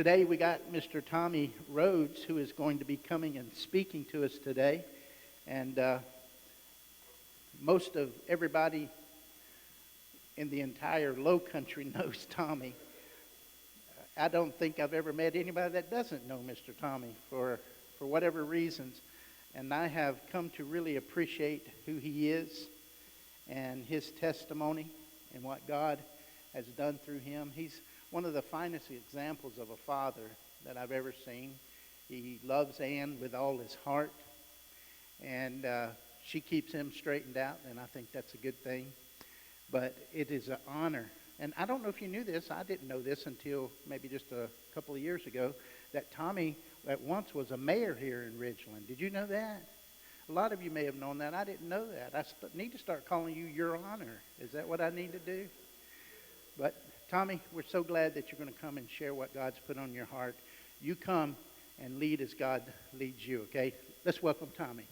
Today we got Mr. Tommy Rhodes, who is going to be coming and speaking to us today. And most of everybody in the entire Low Country knows Tommy. I don't think I've ever met anybody that doesn't know Mr. Tommy for whatever reasons. And I have come to really appreciate who he is and his testimony and what God has done through him. He's one of the finest examples of a father that I've ever seen. He loves Ann with all his heart, and she keeps him straightened out, and I think that's a good thing. But it is an honor. And I don't know if you knew this. I didn't know this until maybe just a couple of years ago, that Tommy at once was a mayor here in Ridgeland. Did you know that? A lot of you may have known that. I didn't know that. I need to start calling you Your Honor. Is that what I need to do? But Tommy, we're so glad that you're going to come and share what God's put on your heart. You come and lead as God leads you, okay? Let's welcome Tommy.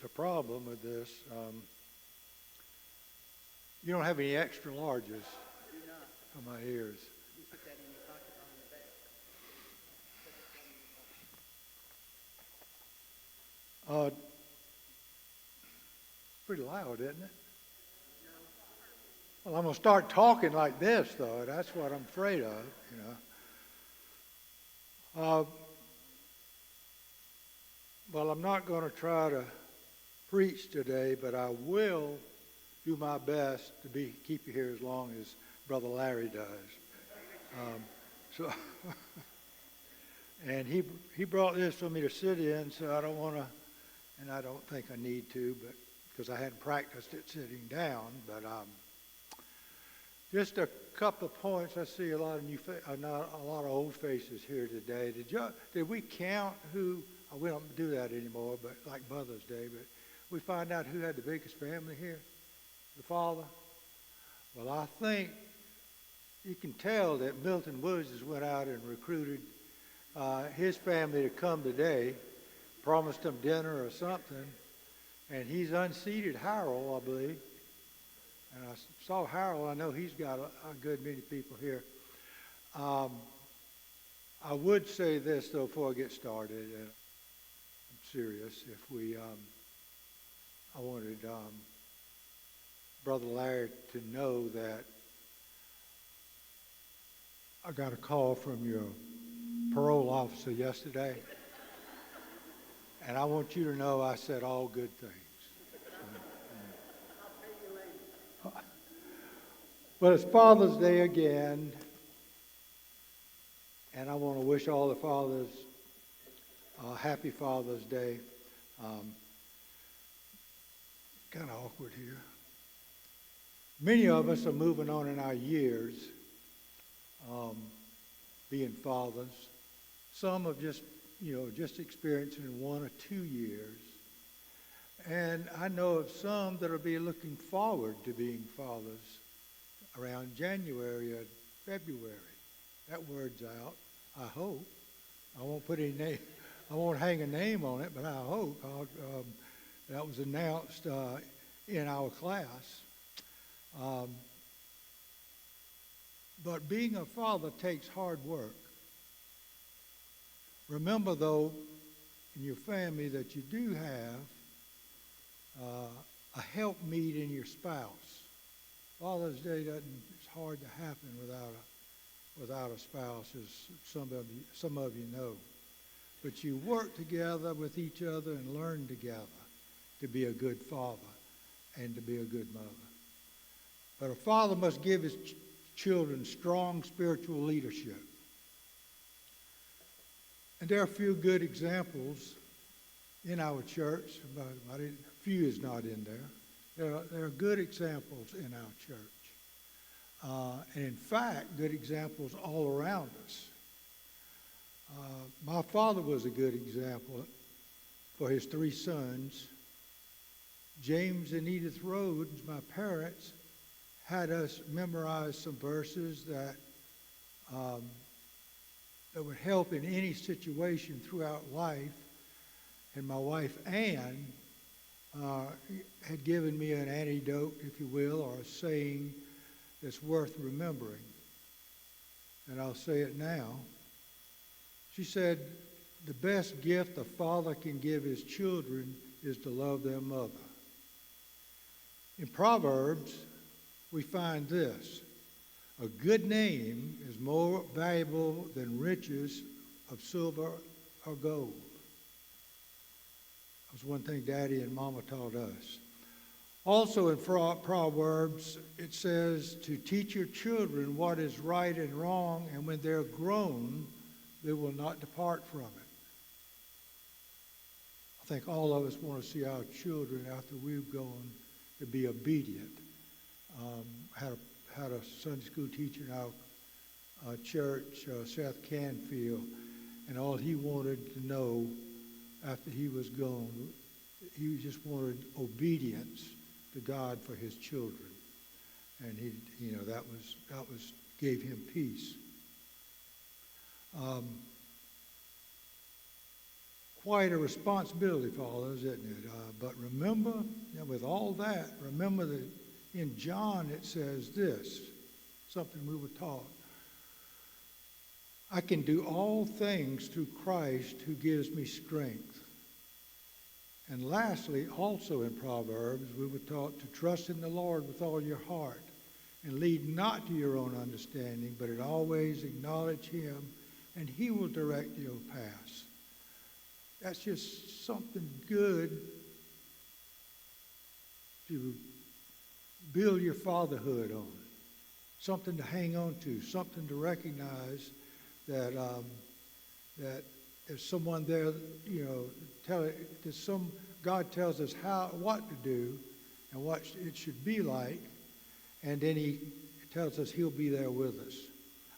The problem with this, you don't have any extra larges for my ears. You put that in your pocket on the back. Pretty loud, isn't it? Well, I'm going to start talking like this, though. That's what I'm afraid of, you know. Well, I'm not going to try to preach today, but I will do my best to keep you here as long as Brother Larry does. And he brought this for me to sit in, so I don't want to, and I don't think I need to, but because I hadn't practiced it sitting down. But just a couple of points. I see a lot of not a lot of old faces here today. Did we count who? We don't do that anymore, but like Mother's Day. But we find out who had the biggest family here. The father. Well, I think you can tell that Milton Woods has went out and recruited his family to come today, promised them dinner or something, and he's unseated Harold, I believe. And I saw Harold. I know he's got a good many people here. I would say this, though, before I get started, and I'm serious. I wanted Brother Larry to know that I got a call from your parole officer yesterday, and I want you to know I said all good things. But it's Father's Day again, and I want to wish all the fathers happy Father's Day. Kind of awkward here. Many of us are moving on in our years, being fathers. Some have just experiencing 1 or 2 years. And I know of some that will be looking forward to being fathers around January or February. That word's out, I hope. I won't put any name. I won't hang a name on it, but I hope. That was announced in our class. But being a father takes hard work. Remember, though, in your family that you do have a helpmeet in your spouse. Father's Day it's hard to happen without a spouse, as some of you know. But you work together with each other and learn together to be a good father. and to be a good mother. But a father must give his children strong spiritual leadership. And there are a few good examples in our church. A few is not in there. There are good examples in our church. And in fact, good examples all around us. My father was a good example for his three sons. James and Edith Rhodes, my parents, had us memorize some verses that would help in any situation throughout life. And my wife, Ann, had given me an antidote, if you will, or a saying that's worth remembering. And I'll say it now. She said, the best gift a father can give his children is to love their mother. In Proverbs, we find this: a good name is more valuable than riches of silver or gold. That was one thing Daddy and Mama taught us. Also in Proverbs, it says to teach your children what is right and wrong, and when they're grown, they will not depart from it. I think all of us want to see our children, after we've gone, to be obedient. Had a Sunday school teacher in our church, Seth Canfield, and all he wanted to know after he was gone, he just wanted obedience to God for his children, and that was gave him peace. Quite a responsibility for all those, isn't it? But remember, with all that, remember that in John it says this, something we were taught. I can do all things through Christ who gives me strength. And lastly, also in Proverbs, we were taught to trust in the Lord with all your heart and lead not to your own understanding, but in always acknowledge him, and he will direct your paths. That's just something good to build your fatherhood on, something to hang on to, something to recognize that there's someone there, God tells us what to do and what it should be like, and then he tells us he'll be there with us.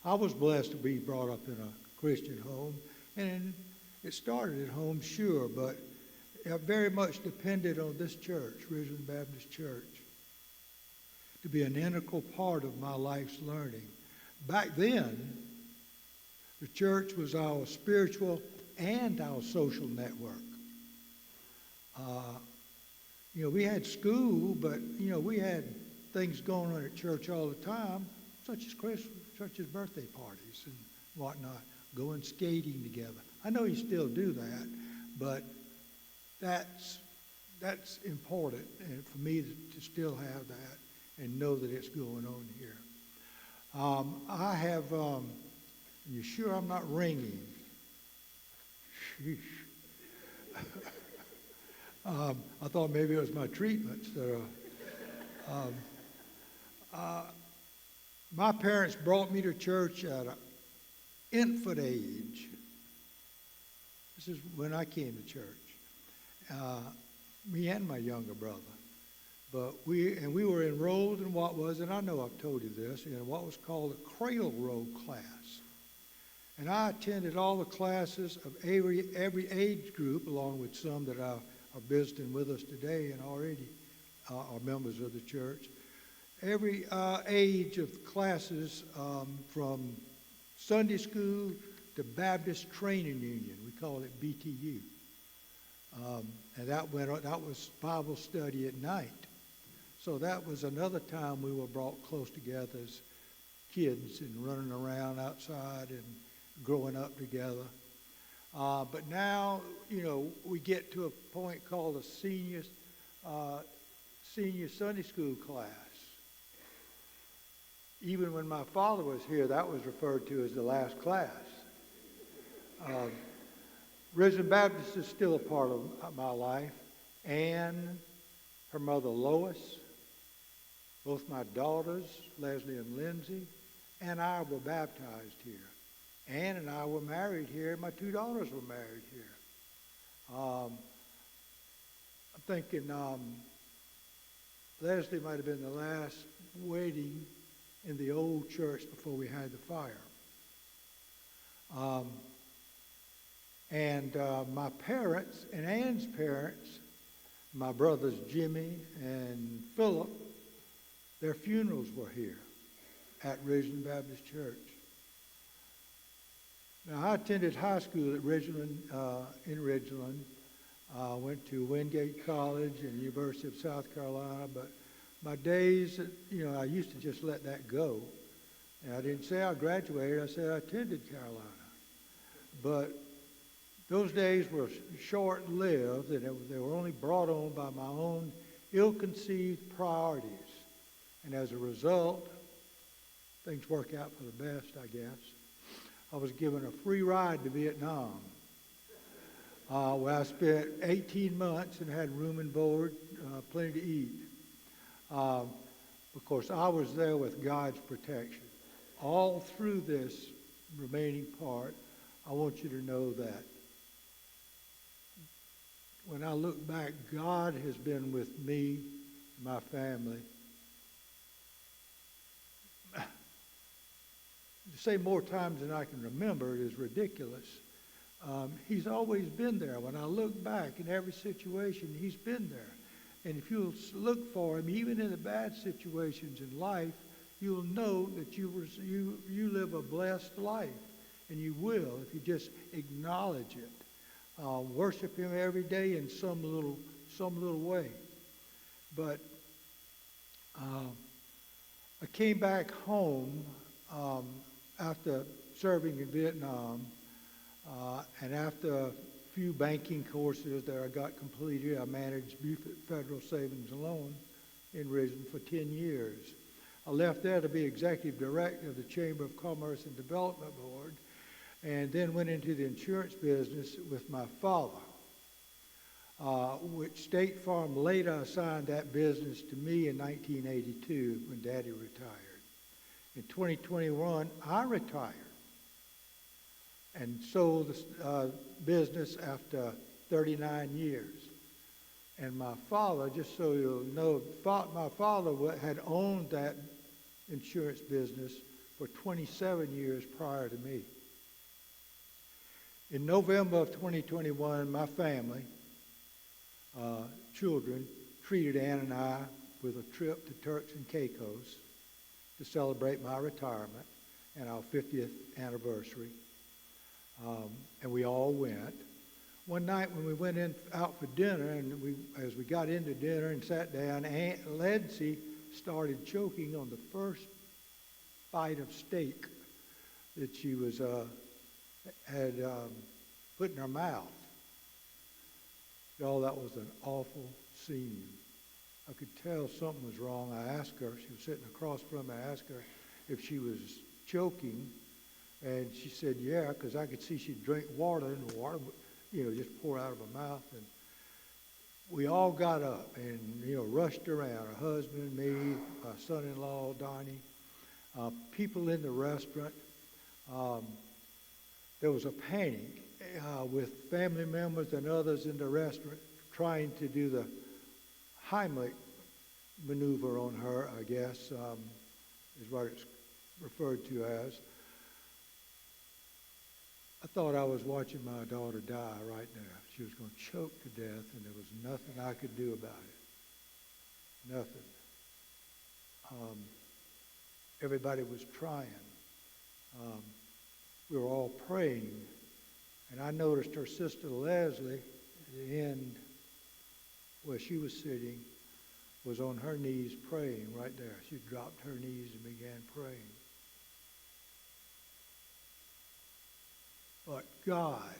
I was blessed to be brought up in a Christian home, and it started at home, sure, but it very much depended on this church, Risen Baptist Church, to be an integral part of my life's learning. Back then, the church was our spiritual and our social network. We had school, but, we had things going on at church all the time, such as Christmas, such as birthday parties and whatnot, going skating together. I know you still do that, but that's important, and for me to still have that and know that it's going on here. I have, you sure I'm not ringing? Sheesh. I thought maybe it was my treatments. My parents brought me to church at an infant age. This is when I came to church. Me and my younger brother. But we were enrolled in what was, and I know I've told you this, what was called a cradle roll class. And I attended all the classes of every age group, along with some that are visiting with us today and already are members of the church. Every age of classes, from Sunday school to Baptist Training Union. We call it BTU. And that was Bible study at night. So that was another time we were brought close together as kids and running around outside and growing up together. But now, we get to a point called a senior Sunday school class. Even when my father was here, that was referred to as the last class. Risen Baptist is still a part of my life. Ann, her mother Lois, both my daughters, Leslie and Lindsay, and I were baptized here. Ann and I were married here. My two daughters were married here. I'm thinking Leslie might have been the last wedding in the old church before we had the fire. My parents and Ann's parents, my brothers Jimmy and Philip, their funerals were here at Ridgeland Baptist Church. Now, I attended high school at Ridgeland, in Ridgeland. Went to Wingate College and University of South Carolina, but my days, I used to just let that go. And I didn't say I graduated, I said I attended Carolina. But those days were short-lived, and they were only brought on by my own ill-conceived priorities. And as a result, things work out for the best, I guess. I was given a free ride to Vietnam, where I spent 18 months and had room and board, plenty to eat. Of course, I was there with God's protection. All through this remaining part, I want you to know that. When I look back, God has been with me, my family. To say more times than I can remember is ridiculous. He's always been there. When I look back in every situation, he's been there. And if you'll look for him, even in the bad situations in life, you'll know that you live a blessed life. And you will if you just acknowledge it. Worship him every day in some little way. But I came back home after serving in Vietnam, and after a few banking courses that I got completed, I managed Buford Federal Savings and Loan in Ridgeland for 10 years. I left there to be executive director of the Chamber of Commerce and Development Board, and then went into the insurance business with my father, which State Farm later assigned that business to me in 1982 when Daddy retired. In 2021, I retired and sold the business after 39 years. And my father, just so you'll know, my father had owned that insurance business for 27 years prior to me. In November of 2021, my family, children, treated Ann and I with a trip to Turks and Caicos to celebrate my retirement and our 50th anniversary. And we all went. One night when we went out for dinner, and as we got into dinner and sat down, Aunt Lindsay started choking on the first bite of steak that she had put in her mouth. Y'all, that was an awful scene. I could tell something was wrong. I asked her, she was sitting across from me, I asked her if she was choking, and she said, yeah, because I could see she'd drink water, and the water would, just pour out of her mouth. And we all got up and, rushed around, her husband, me, my son-in-law, Donnie, people in the restaurant. There was a panic with family members and others in the restaurant trying to do the Heimlich maneuver on her, I guess, is what it's referred to as. I thought I was watching my daughter die right there. She was going to choke to death, and there was nothing I could do about it. Nothing. Everybody was trying. We were all praying. And I noticed her sister Leslie, at the end where she was sitting, was on her knees praying right there. She dropped her knees and began praying. But God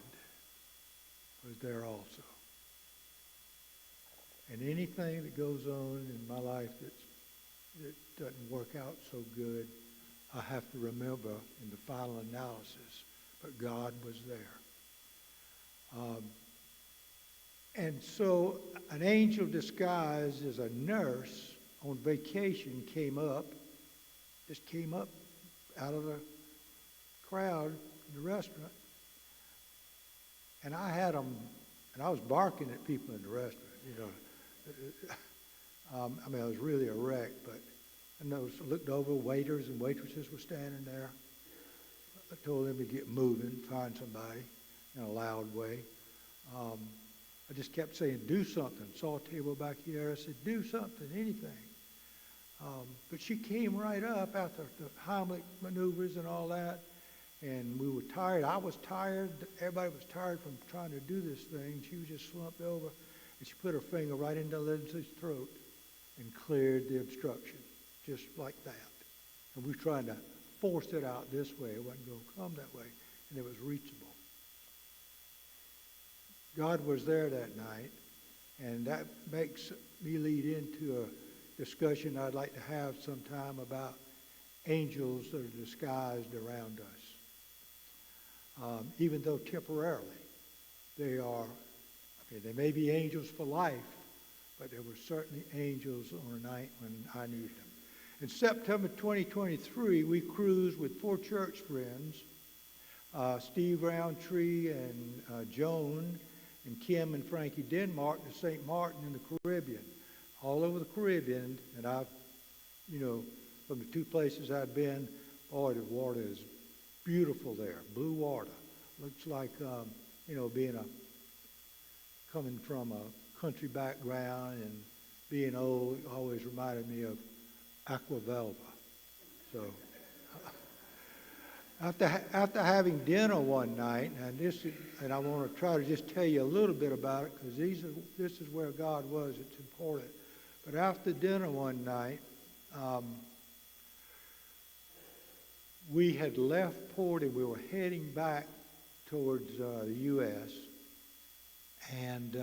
was there also. And anything that goes on in my life that doesn't work out so good, I have to remember in the final analysis, but God was there. And so an angel disguised as a nurse on vacation just came up out of the crowd in the restaurant. And I had them, and I was barking at people in the restaurant, I mean, I was really a wreck, but I looked over, waiters and waitresses were standing there. I told them to get moving, find somebody in a loud way. I just kept saying, do something. Saw a table back here. I said, do something, anything. But she came right up after the Heimlich maneuvers and all that. And we were tired. I was tired. Everybody was tired from trying to do this thing. She was just slumped over. And she put her finger right into Lindsay's throat and cleared the obstruction, just like that. And we were trying to force it out this way. It wasn't going to come that way. And it was reachable. God was there that night. And that makes me lead into a discussion I'd like to have sometime about angels that are disguised around us. Even though temporarily they they may be angels for life, but there were certainly angels on a night when I needed them. In September 2023, we cruised with 4 church friends, Steve Roundtree and Joan and Kim and Frankie Denmark, to St. Martin in the Caribbean. All over the Caribbean, and I've, from the 2 places I've been, boy, the water is beautiful there, blue water. Looks like, coming from a country background and being old, always reminded me of Aquavelva. So, after having dinner one night, and I want to try to just tell you a little bit about it, because this is where God was. It's important. But after dinner one night, we had left port and we were heading back towards the U.S. And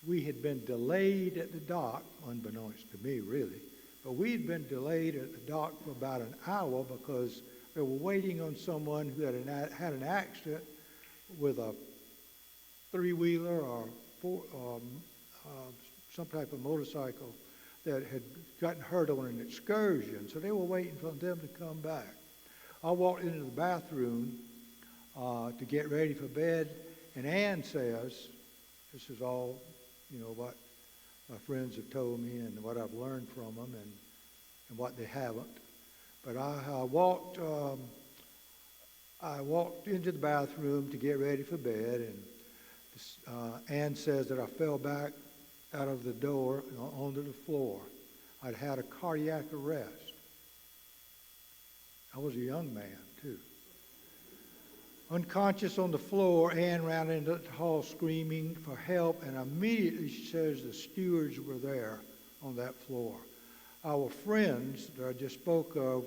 we had been delayed at the dock, unbeknownst to me, really. But we had been delayed at the dock for about an hour because we were waiting on someone who had an accident with a 3-wheeler or some type of motorcycle that had gotten hurt on an excursion. So they were waiting for them to come back. I walked into the bathroom to get ready for bed, and Ann says, this is all, what my friends have told me and what I've learned from them and what they haven't. But I walked into the bathroom to get ready for bed, and Ann says that I fell back out of the door onto the floor. I'd had a cardiac arrest. I was a young man, too. Unconscious on the floor, Ann ran into the hall screaming for help, and immediately she says the stewards were there on that floor. Our friends that I just spoke of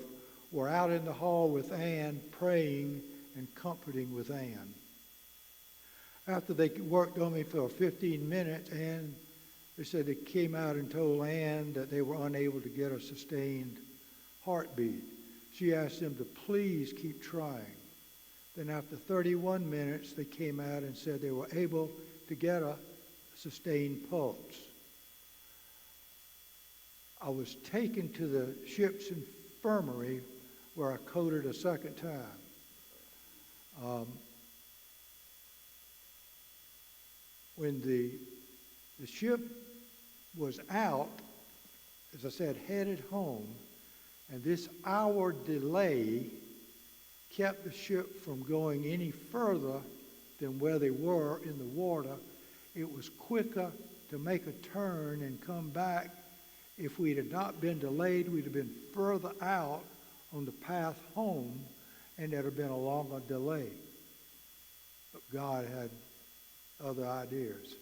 were out in the hall with Ann, praying and comforting with Ann. After they worked on me for 15 minutes, they said they came out and told Ann that they were unable to get a sustained heartbeat. She asked them to please keep trying. Then after 31 minutes, they came out and said they were able to get a sustained pulse. I was taken to the ship's infirmary where I coded a second time. When the ship was out, as I said, headed home, and this hour delay kept the ship from going any further than where they were in the water. It was quicker to make a turn and come back. If we had not been delayed, we'd have been further out on the path home, and there'd have been a longer delay. But God had other ideas.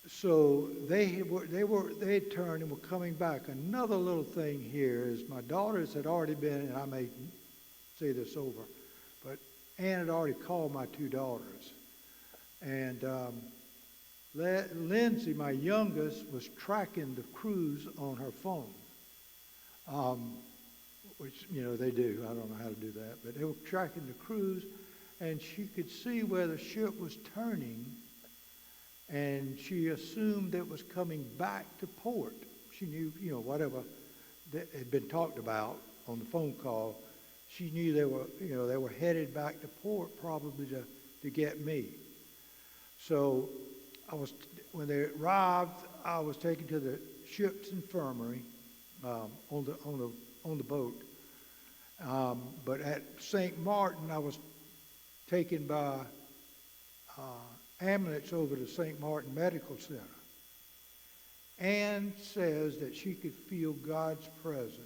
So they had turned and were coming back. Another little thing here is my daughters had already been, and I may say this over, but Ann had already called my 2 daughters. And Lindsay, my youngest, was tracking the cruise on her phone, which, they do. I don't know how to do that, but they were tracking the cruise. and she could see where the ship was turning, and she assumed it was coming back to port. She knew, whatever that had been talked about on the phone call, she knew they were headed back to port probably to get me. So when they arrived, I was taken to the ship's infirmary on the boat. But at St. Martin, I was taken by ambulance over to St. Martin Medical Center. Ann says that she could feel God's presence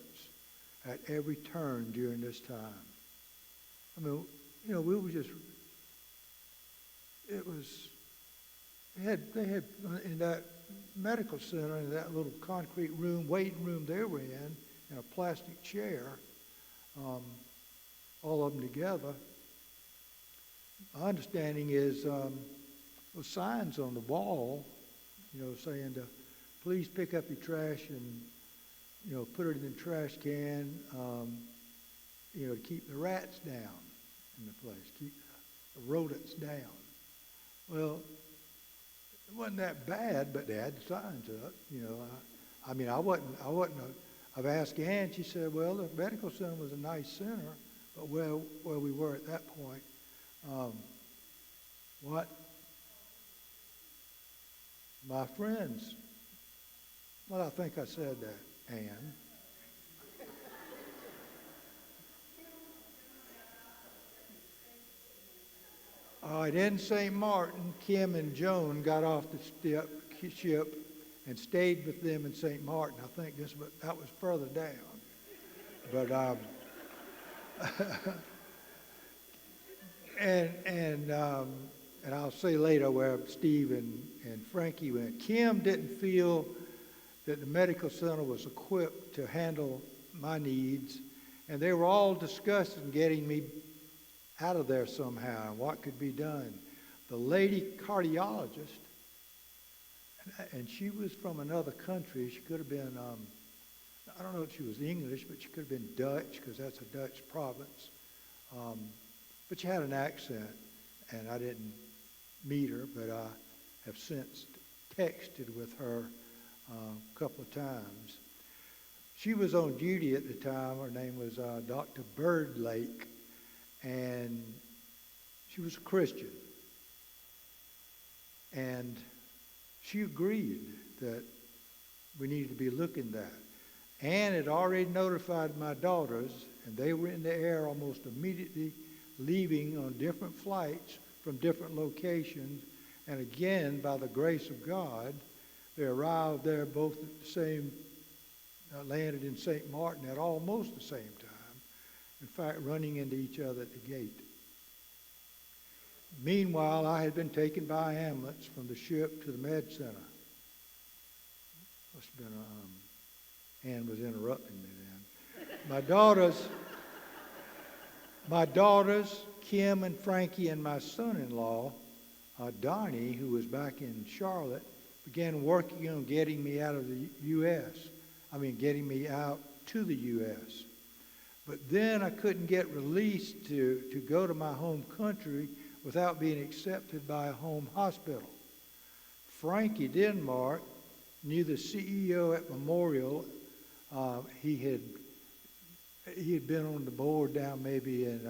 at every turn during this time. I mean, we were just, they had in that medical center, in that little concrete room, waiting room they were in a plastic chair, all of them together. My understanding is those signs on the wall, saying to please pick up your trash and, put it in the trash can, to keep the rats down in the place, keep the rodents down. Well, it wasn't that bad, but they had the signs up. I've asked Ann. She said, well, the medical center was a nice center, but where we were at that point, what? My friends. Well, I think I said that, Ann. All right, in St. Martin, Kim and Joan got off the ship and stayed with them in St. Martin. I think that was further down. But and I'll say later where Steve and Frankie went. Kim didn't feel that the medical center was equipped to handle my needs, and they were all discussing getting me out of there somehow and what could be done. The lady cardiologist, and she was from another country. She could have been, I don't know if she was English, but she could have been Dutch because that's a Dutch province. But she had an accent, and I didn't meet her, but I have since texted with her a couple of times. She was on duty at the time. Her name was Dr. Birdlake, and she was a Christian. And she agreed that we needed to be looking at that. Ann had already notified my daughters, and they were in the air almost immediately, leaving on different flights from different locations. And again, by the grace of God, they arrived there both at the same, landed in St. Martin at almost the same time. In fact, running into each other at the gate. Meanwhile, I had been taken by ambulance from the ship to the med center. Must have been, Ann was interrupting me then. My daughters, Kim and Frankie, and my son-in-law, Donnie, who was back in Charlotte, began working on getting me out of the U.S. Getting me out to the U.S. But then I couldn't get released to go to my home country without being accepted by a home hospital. Frankie Denmark knew the CEO at Memorial. He had been on the board down maybe in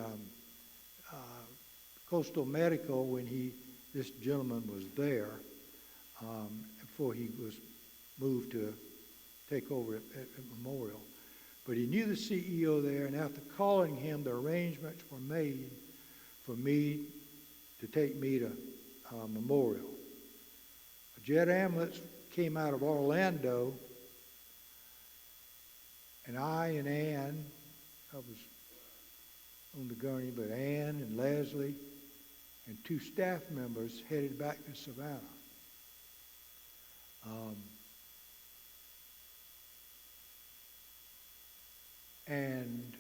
Coastal Medical when this gentleman was there before he was moved to take over at Memorial. But he knew the CEO there, and after calling him, the arrangements were made for me to take me to Memorial. A jet ambulance came out of Orlando, and I and Ann, I was on the gurney, but Ann and Leslie and two staff members headed back to Savannah. And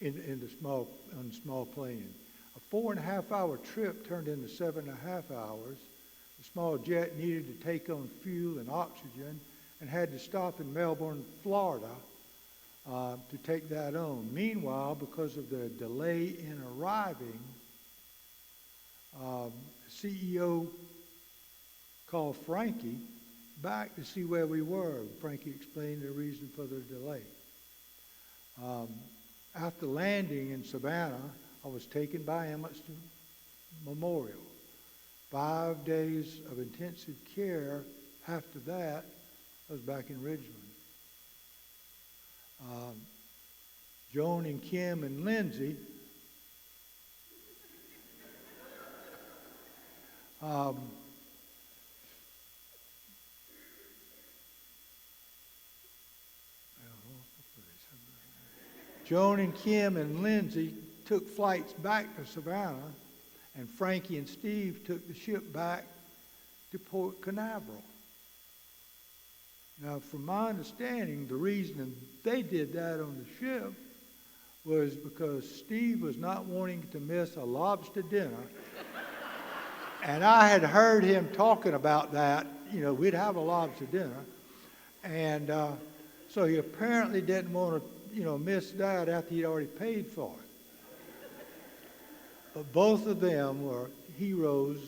in the small plane. A 4.5-hour trip turned into 7.5 hours. The small jet needed to take on fuel and oxygen and had to stop in Melbourne, Florida, to take that on. Meanwhile, because of the delay in arriving, the CEO called Frankie back to see where we were. Frankie explained the reason for the delay. After landing in Savannah, I was taken by Emmons to Memorial. 5 days of intensive care. After that, I was back in Ridgeland. Joan and Kim and Lindsay Joan and Kim and Lindsay took flights back to Savannah, and Frankie and Steve took the ship back to Port Canaveral. Now, from my understanding, the reason they did that on the ship was because Steve was not wanting to miss a lobster dinner. And I had heard him talking about that. You know, we'd have a lobster dinner. And so he apparently didn't want to, miss that after he'd already paid for it. But both of them were heroes.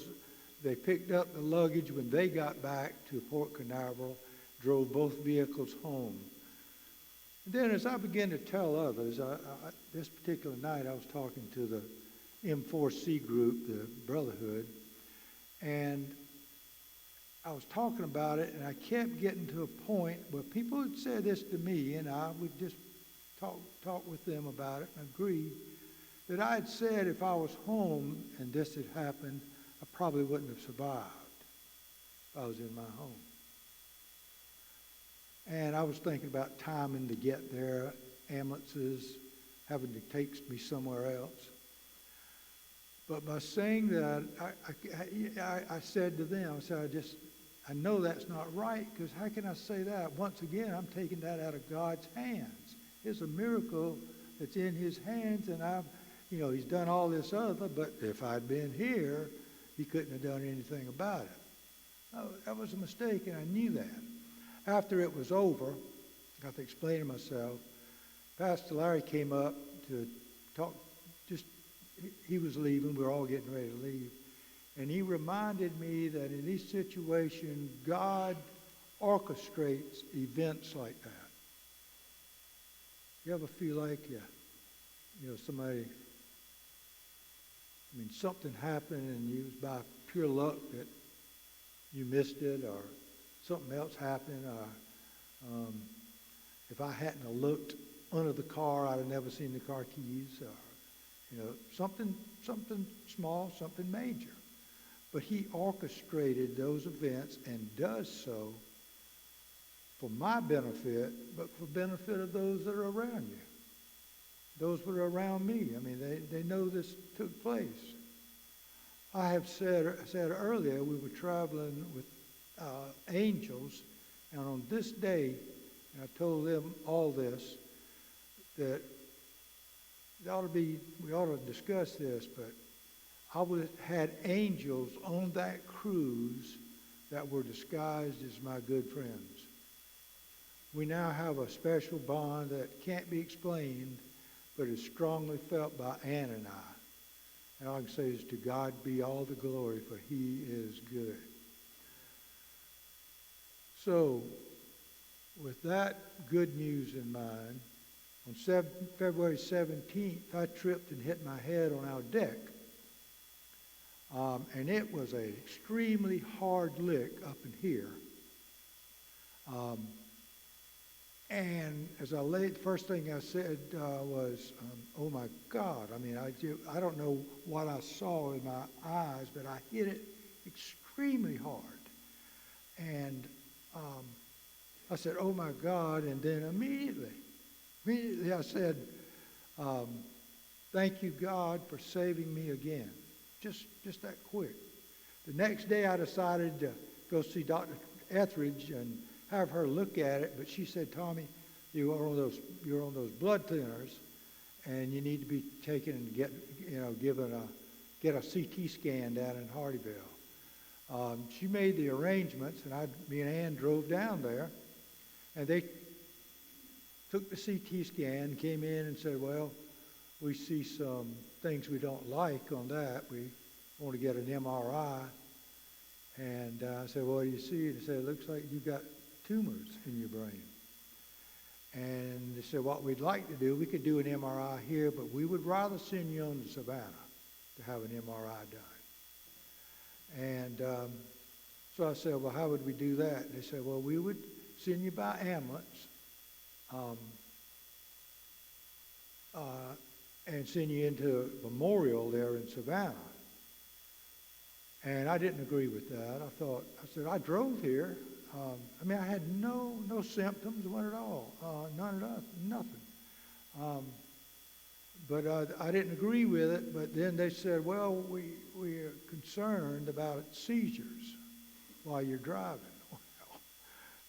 They picked up the luggage when they got back to Port Canaveral, drove both vehicles home. And then as I began to tell others, this particular night I was talking to the M4C group, the Brotherhood, and I was talking about it, and I kept getting to a point where people would say this to me, and I would just talk with them about it and agree that I had said if I was home and this had happened, I probably wouldn't have survived if I was in my home. And I was thinking about timing to get there, ambulances, having to take me somewhere else. But by saying that, I said to them, I know that's not right, because how can I say that? Once again, I'm taking that out of God's hands. It's a miracle that's in his hands, and he's done all this other, but if I'd been here, he couldn't have done anything about it. That was a mistake, and I knew that. After it was over, after explaining myself, Pastor Larry came up to talk. He was leaving. We were all getting ready to leave. And he reminded me that in these situations, God orchestrates events like that. You ever feel like, somebody, something happened and it was by pure luck that you missed it, or something else happened, or if I hadn't have looked under the car, I'd have never seen the car keys, or something small, something major. But he orchestrated those events and does so for my benefit, but for benefit of those that are around you. Those that are around me. They know this took place. I have said earlier, we were traveling with angels, and on this day, and I told them all this, that we ought to discuss this, but I had angels on that cruise that were disguised as my good friends. We now have a special bond that can't be explained, but is strongly felt by Ann and I. And all I can say is, to God be all the glory, for he is good. So, with that good news in mind, on February 17th, I tripped and hit my head on our deck. And it was an extremely hard lick up in here. And as I laid, the first thing I said was, oh my God. I don't know what I saw in my eyes, but I hit it extremely hard. And I said, oh my God. And then immediately I said, thank you, God, for saving me again. Just that quick. The next day I decided to go see Dr. Etheridge and have her look at it, but she said, Tommy, you're on those blood thinners, and you need to be taken and get a CT scan down in Hardyville. She made the arrangements, and me and Ann drove down there, and they took the CT scan, came in and said, well, we see some things we don't like on that. We want to get an MRI. And I said, well, what do you see? And they said, it looks like you've got tumors in your brain. And they said, what we'd like to do, we could do an MRI here, but we would rather send you on to Savannah to have an MRI done. And so I said, well, how would we do that? And they said, well, we would send you by ambulance and send you into Memorial there in Savannah. And I didn't agree with that. I said, I drove here. I had no symptoms, one at all, none at all, nothing. But I didn't agree with it. But then they said, well, we are concerned about seizures while you're driving. Well,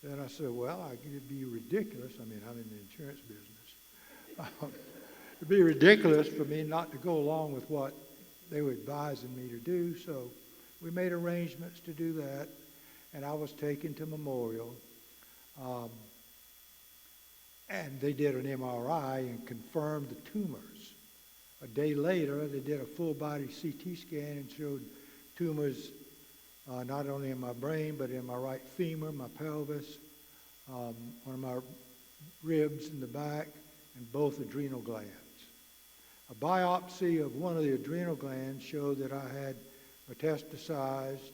then I said, well, it'd be ridiculous. I'm in the insurance business. It'd be ridiculous for me not to go along with what they were advising me to do. So we made arrangements to do that, and I was taken to Memorial. And they did an MRI and confirmed the tumors. A day later, they did a full-body CT scan and showed tumors not only in my brain, but in my right femur, my pelvis, one of my ribs in the back, and both adrenal glands. A biopsy of one of the adrenal glands showed that I had metastasized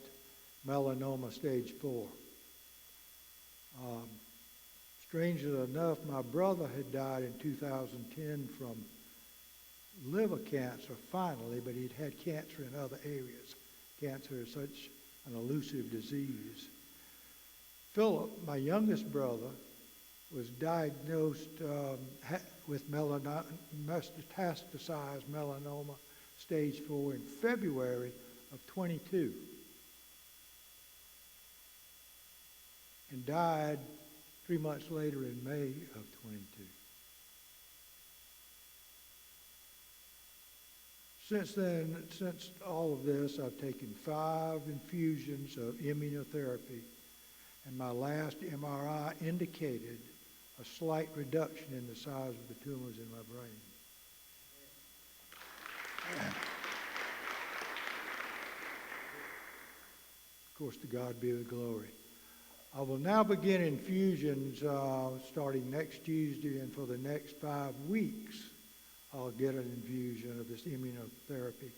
melanoma stage 4. Strangely enough, my brother had died in 2010 from liver cancer finally, but he'd had cancer in other areas. Cancer is such an elusive disease. Philip, my youngest brother, was diagnosed with metastasized melanoma stage 4 in February of 22 and died 3 months later in May of 22. Since then, since all of this, I've taken 5 infusions of immunotherapy, and my last MRI indicated a slight reduction in the size of the tumors in my brain. Of course, to God be the glory. I will now begin infusions starting next Tuesday, and for the next 5 weeks, I'll get an infusion of this immunotherapy.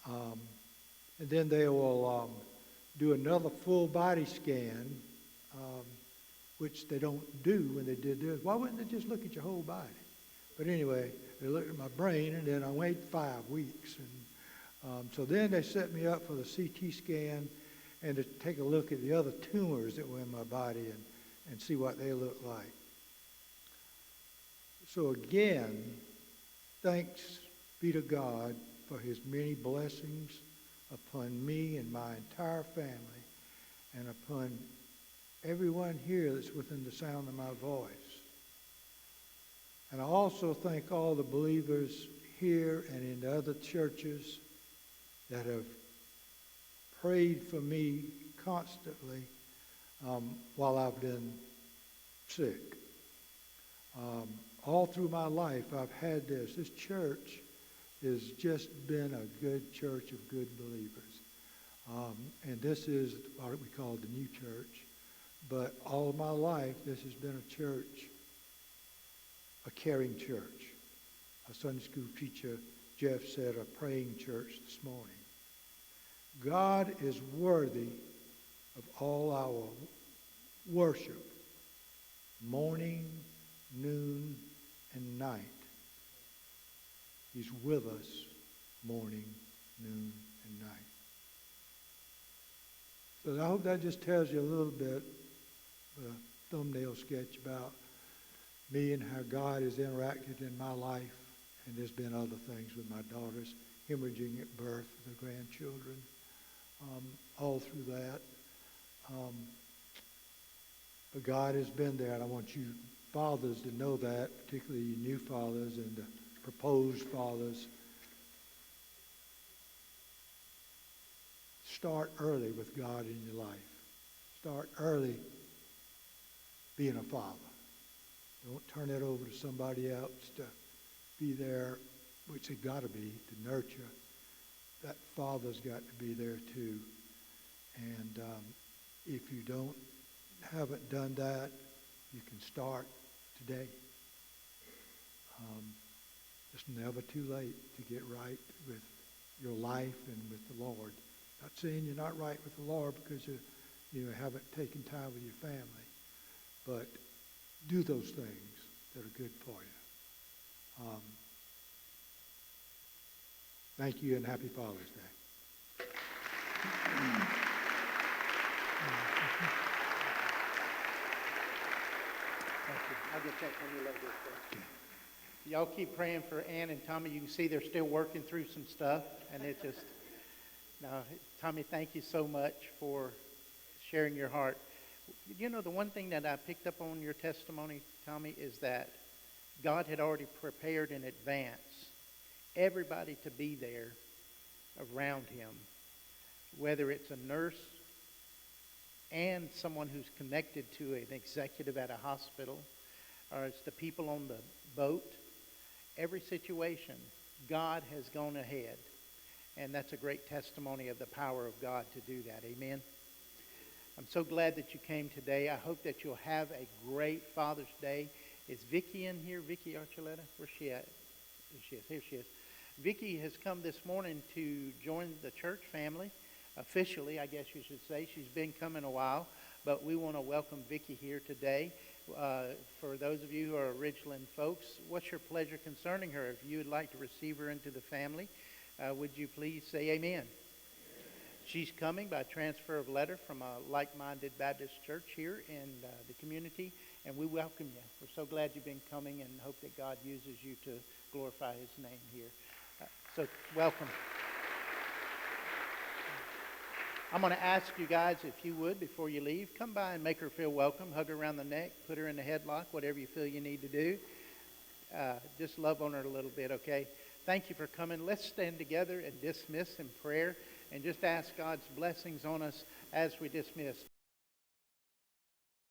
And then they will do another full body scan, which they don't do when they did this. Why wouldn't they just look at your whole body? But anyway, they looked at my brain, and then I waited 5 weeks. And so then they set me up for the CT scan and to take a look at the other tumors that were in my body and see what they look like. So again, thanks be to God for his many blessings upon me and my entire family and upon everyone here that's within the sound of my voice. And I also thank all the believers here and in the other churches that have prayed for me constantly while I've been sick. All through my life, I've had this. This church has just been a good church of good believers. And this is what we call the new church. But all of my life, this has been a church, a caring church. A Sunday school teacher, Jeff, said a praying church this morning. God is worthy of all our worship, morning, noon, and night. He's with us morning, noon, and night. So I hope that just tells you a little bit, a thumbnail sketch about me and how God has interacted in my life. And there's been other things with my daughters, hemorrhaging at birth, the grandchildren, all through that. But God has been there, and I want you fathers to know that, particularly you new fathers and the proposed fathers. Start early with God in your life. Start early being a father. Don't turn it over to somebody else to be there, which they've got to be, to nurture. That father's got to be there too. And if you haven't done that, you can start today. It's never too late to get right with your life and with the Lord. Not saying you're not right with the Lord because you haven't taken time with your family, but do those things that are good for you. Thank you and happy Father's Day. Thank you. I'll get that when you later. Y'all keep praying for Ann and Tommy. You can see they're still working through some stuff, and it just. Now, Tommy, thank you so much for sharing your heart. You know, the one thing that I picked up on your testimony, Tommy, is that God had already prepared in advance everybody to be there around him, whether it's a nurse and someone who's connected to an executive at a hospital, or it's the people on the boat. Every situation, God has gone ahead. And that's a great testimony of the power of God to do that. Amen. I'm so glad that you came today. I hope that you'll have a great Father's Day. Is Vicki in here? Vicki Archuleta? Where's she at? There she is. Here she is. Vicki has come this morning to join the church family. Officially, I guess you should say. She's been coming a while. But we want to welcome Vicki here today. For those of you who are Ridgeland folks, what's your pleasure concerning her? If you would like to receive her into the family, would you please say amen? She's coming by transfer of letter from a like-minded Baptist church here in the community, and we welcome you. We're so glad you've been coming and hope that God uses you to glorify his name here. So welcome. I'm going to ask you guys, if you would, before you leave, come by and make her feel welcome. Hug her around the neck, put her in a headlock, whatever you feel you need to do. Just love on her a little bit, okay? Thank you for coming. Let's stand together and dismiss in prayer and just ask God's blessings on us as we dismiss.